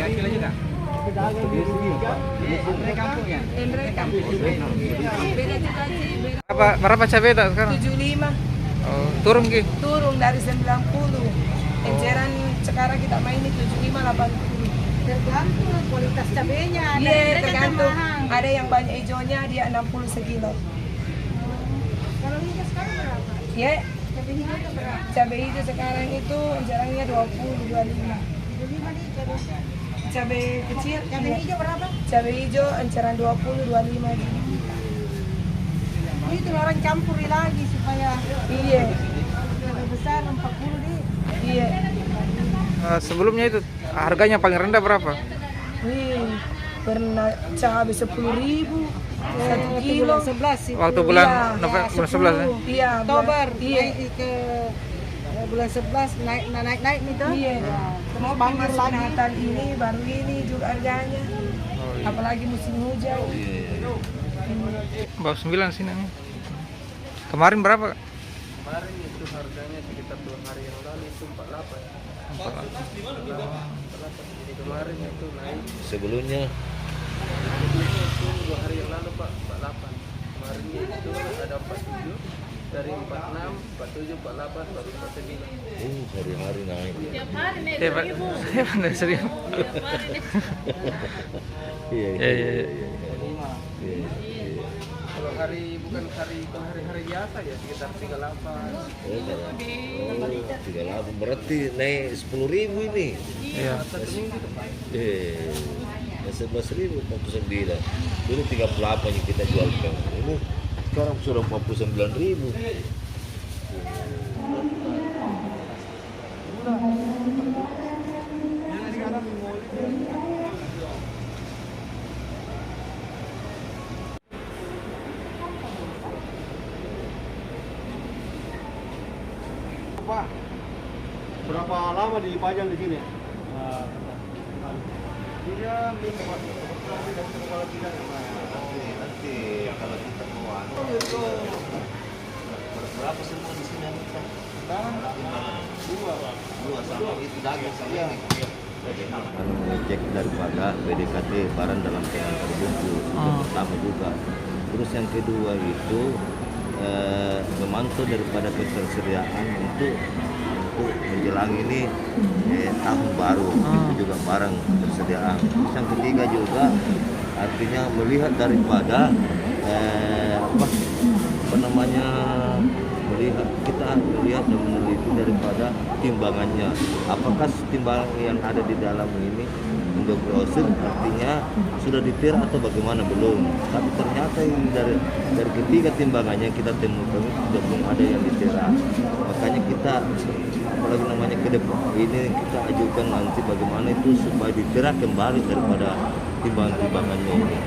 kilo juga. Andre kampung ya? Andre kampung. Beda juga sih. Berapa cabai tak sekarang? 75. Oh, turun Ki? Turun dari 90. Enceran sekarang kita main ini 75 80. Tergantung kualitas cabenya. Iya, tergantung. Ada yang banyak hijaunya dia 60 sekilo. Kalau hijau sekarang berapa? Ya, Cabai hijau itu berapa? cabai hijau sekarang itu encerannya 20 25. 25 nih cabai. Cabai kecil, Cabai hijau berapa? cabai hijau enceran 20 25. Ini tuh orang campur lagi supaya Iya. cabai besar 40 nih. Iya. Sebelumnya itu harganya paling rendah berapa? Nih, pernah cabai 10.000 1 kilo. Bulan 11 itu. Waktu bulan Iya, November, bulan 11 ya? Iya, Oktober Iya. naik ke bulan 11 naik nih tuh. Iya. Ya, Mau terus bangun masuk lagi. Natal ini baru ini juga harganya. Apalagi musim hujan. Bawah 9 sini nih. Kemarin berapa? Kemarin itu harganya sekitar 2 hari yang lalu itu 48. 48. Jadi kemarin itu naik. Sebelumnya Itu 2 hari yang lalu Pak 48. Kemarin itu ada 47 dari 46, 47, 48, baru 49. hari-hari naik. Iya Pak. Iya Pak, serius. Iya, Iya, iya, iya. 5. Kalau hari-hari biasa ya sekitar 38. Oh, 38 berarti naik 10.000 ini. Iya. Satu minggu tuh Pak. 11.000 49. Dulu 38 yang kita jualkan. Ini sekarang sudah 49.000. Pak, berapa lama dipajang di sini? Dia minggu Pak. Kalau tidak Nanti kalau kita mau berapa semua di sini kita? Dua sama itu daging sama ini. Cek daripada BDKT barang dalam keadaan terbungkus itu pertama juga. Terus yang kedua itu memantau daripada ketersediaan untuk menjelang ini tahun baru itu juga barang ketersediaan. Terus yang ketiga juga artinya melihat daripada kita melihat dan meneliti daripada timbangannya, apakah timbangan yang ada di dalam ini untuk browser artinya sudah ditirak atau bagaimana belum. Tapi ternyata ini dari ketiga timbangannya kita temukan sudah belum ada yang ditirak. Makanya kita apalagi ke depan ini kita ajukan nanti bagaimana itu supaya ditirak kembali daripada timbangan-timbangannya ini.